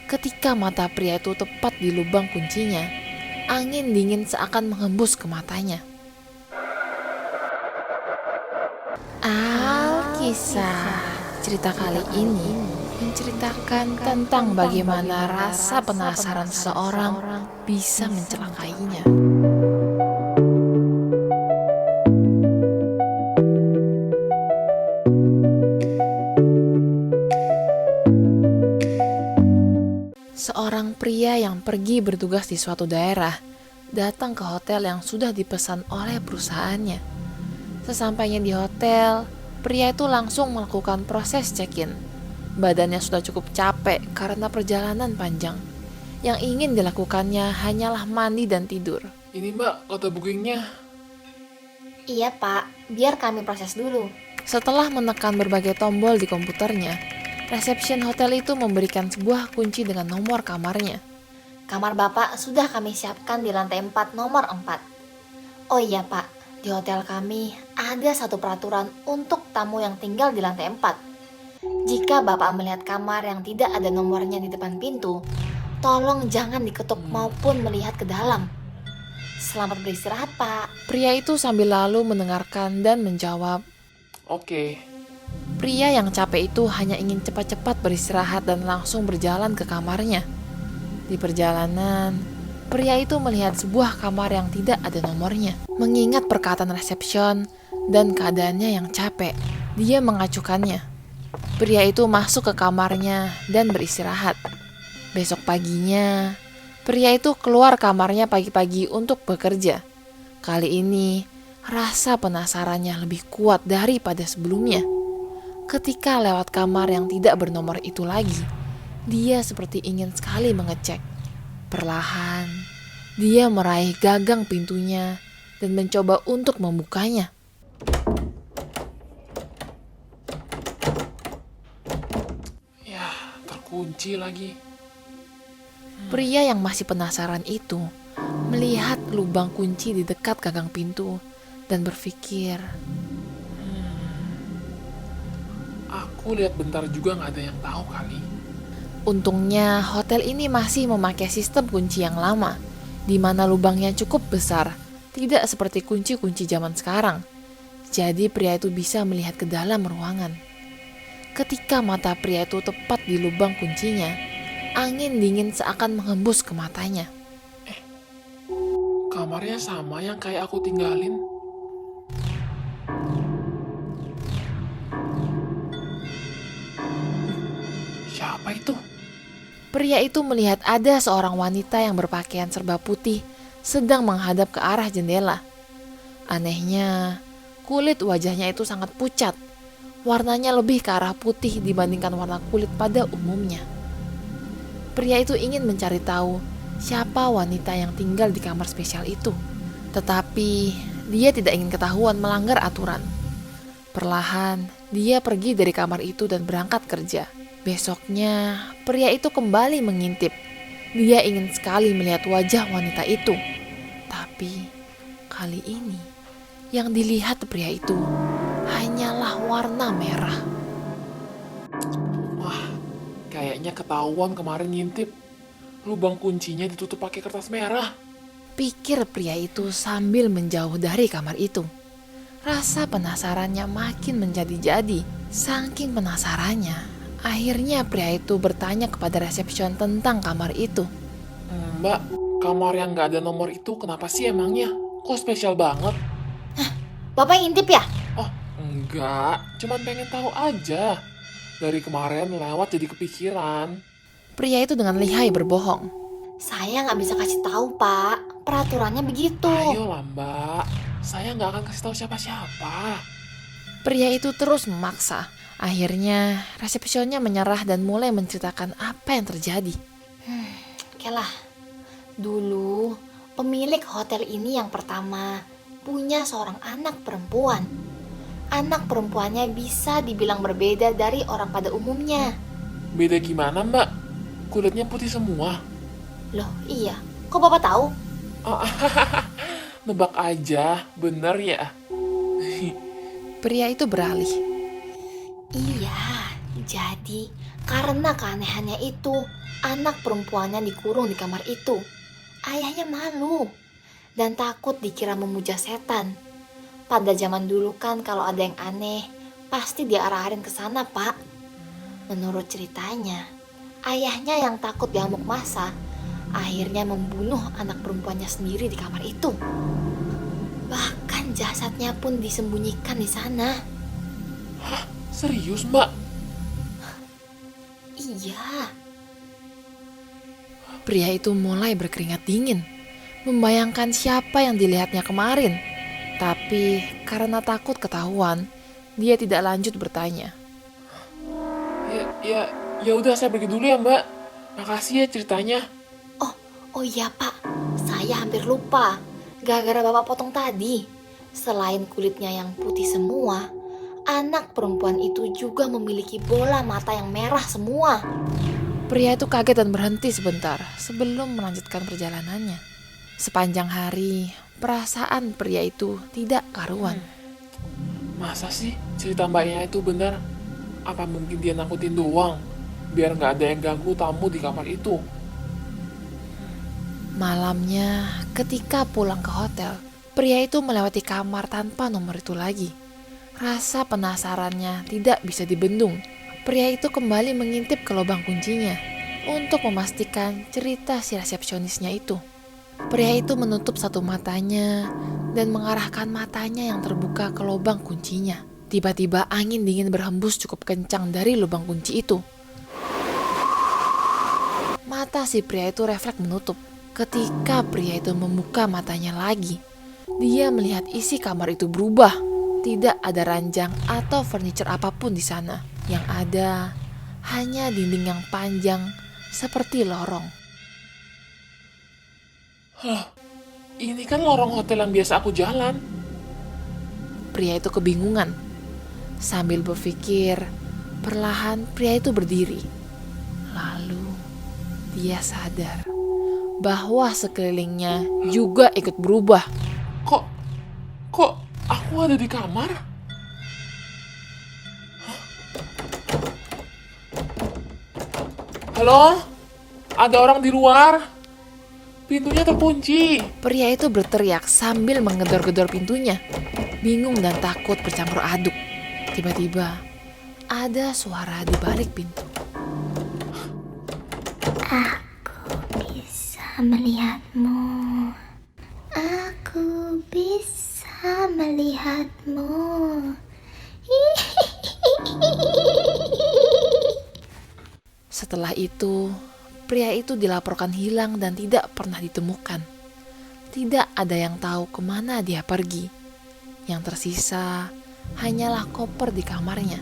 Ketika mata pria itu tepat di lubang kuncinya, angin dingin seakan menghembus ke matanya. Alkisah, cerita kali ini menceritakan tentang bagaimana rasa penasaran seseorang bisa mencelakainya. Seorang pria yang pergi bertugas di suatu daerah datang ke hotel yang sudah dipesan oleh perusahaannya. Sesampainya di hotel, pria itu langsung melakukan proses check-in. Badannya sudah cukup capek karena perjalanan panjang. Yang ingin dilakukannya hanyalah mandi dan tidur. Ini mbak, kode bookingnya. Iya pak, biar kami proses dulu. Setelah menekan berbagai tombol di komputernya, resepsi hotel itu memberikan sebuah kunci dengan nomor kamarnya. Kamar bapak sudah kami siapkan di lantai 4 nomor 4. Oh iya pak, di hotel kami ada satu peraturan untuk tamu yang tinggal di lantai 4. Jika bapak melihat kamar yang tidak ada nomornya di depan pintu, tolong jangan diketuk maupun melihat ke dalam. Selamat beristirahat pak. Pria itu sambil lalu mendengarkan dan menjawab. Oke. Pria yang capek itu hanya ingin cepat-cepat beristirahat dan langsung berjalan ke kamarnya. Di perjalanan, pria itu melihat sebuah kamar yang tidak ada nomornya. Mengingat perkataan resepsion dan keadaannya yang capek, dia mengacukannya. Pria itu masuk ke kamarnya dan beristirahat. Besok paginya, pria itu keluar kamarnya pagi-pagi untuk bekerja. Kali ini, rasa penasarannya lebih kuat daripada sebelumnya. Ketika lewat kamar yang tidak bernomor itu lagi, dia seperti ingin sekali mengecek. Perlahan, dia meraih gagang pintunya dan mencoba untuk membukanya. Ya, terkunci lagi. Pria yang masih penasaran itu melihat lubang kunci di dekat gagang pintu dan berpikir, Aku lihat bentar juga nggak ada yang tahu kali. untungnya hotel ini masih memakai sistem kunci yang lama, di mana lubangnya cukup besar, tidak seperti kunci-kunci zaman sekarang. Jadi pria itu bisa melihat ke dalam ruangan. Ketika mata pria itu tepat di lubang kuncinya, angin dingin seakan menghembus ke matanya. Kamarnya sama yang kayak aku tinggalin. Siapa itu? Pria itu melihat ada seorang wanita yang berpakaian serba putih sedang menghadap ke arah jendela. Anehnya, kulit wajahnya itu sangat pucat. Warnanya lebih ke arah putih dibandingkan warna kulit pada umumnya. Pria itu ingin mencari tahu siapa wanita yang tinggal di kamar spesial itu. Tetapi dia tidak ingin ketahuan melanggar aturan. Perlahan, dia pergi dari kamar itu dan berangkat kerja. Besoknya, pria itu kembali mengintip. Dia ingin sekali melihat wajah wanita itu. Tapi, kali ini, yang dilihat pria itu hanyalah warna merah. Wah, kayaknya ketahuan kemarin ngintip. Lubang kuncinya ditutup pakai kertas merah. Pikir pria itu sambil menjauh dari kamar itu. Rasa penasarannya makin menjadi-jadi. Saking penasarannya, akhirnya pria itu bertanya kepada resepsion tentang kamar itu. Mbak, kamar yang nggak ada nomor itu kenapa sih emangnya? Kok spesial banget? Bapak ngintip ya? Oh, enggak. Cuman pengen tahu aja. Dari kemarin lewat jadi kepikiran. Pria itu dengan lihai berbohong. Saya nggak bisa kasih tahu pak, peraturannya begitu. Ayolah mbak, saya nggak akan kasih tahu siapa-siapa. Pria itu terus memaksa. Akhirnya resepsionnya menyerah dan mulai menceritakan apa yang terjadi. Oke lah, dulu pemilik hotel ini yang pertama punya seorang anak perempuan. Anak perempuannya bisa dibilang berbeda dari orang pada umumnya. Beda gimana mbak? Kulitnya putih semua. Loh iya, kok bapak tahu? Nebak aja, bener ya? Pria itu beralih. Iya, jadi Karena keanehannya itu, anak perempuannya dikurung di kamar itu. Ayahnya malu dan takut dikira memuja setan. Pada zaman dulu kan kalau ada yang aneh, pasti diarahin ke sana, Pak. Menurut ceritanya, ayahnya yang takut diamuk massa, akhirnya membunuh anak perempuannya sendiri di kamar itu. Bahkan jasadnya pun disembunyikan di sana. Hah? Serius, Mbak? Iya. Pria itu mulai berkeringat dingin, membayangkan siapa yang dilihatnya kemarin. Tapi karena takut ketahuan, dia tidak lanjut bertanya. Ya udah, saya pergi dulu ya, Mbak. Makasih ya ceritanya. Oh iya Pak, saya hampir lupa. Gara-gara Bapak potong tadi, selain kulitnya yang putih semua, anak perempuan itu juga memiliki bola mata yang merah semua. Pria itu kaget dan berhenti sebentar sebelum melanjutkan perjalanannya. Sepanjang hari, perasaan pria itu tidak karuan. Masa sih cerita mbaknya itu benar? Apa mungkin dia nakutin doang? Biar nggak ada yang ganggu tamu di kamar itu. Malamnya, ketika pulang ke hotel, pria itu melewati kamar tanpa nomor itu lagi. Rasa penasarannya tidak bisa dibendung. Pria itu kembali mengintip ke lubang kuncinya untuk memastikan cerita si resepsionisnya itu. Pria itu menutup satu matanya dan mengarahkan matanya yang terbuka ke lubang kuncinya. Tiba-tiba angin dingin berhembus cukup kencang dari lubang kunci itu. Mata si pria itu refleks menutup. Ketika pria itu membuka matanya lagi, dia melihat isi kamar itu berubah. Tidak ada ranjang atau furniture apapun di sana. Yang ada hanya dinding yang panjang seperti lorong. Hah, ini kan lorong hotel yang biasa aku jalan. Pria itu kebingungan. Sambil berpikir, perlahan pria itu berdiri. Lalu dia sadar bahwa sekelilingnya juga ikut berubah. Kok aku ada di kamar? Hah? Halo? Ada orang di luar? Pintunya terkunci. Pria itu berteriak sambil menggedor-gedor pintunya. Bingung dan takut bercampur aduk. Tiba-tiba ada suara di balik pintu. Aku bisa melihatmu. Aku bisa melihatmu. Setelah itu, pria itu dilaporkan hilang dan tidak pernah ditemukan. Tidak ada yang tahu kemana dia pergi. Yang tersisa hanyalah koper di kamarnya.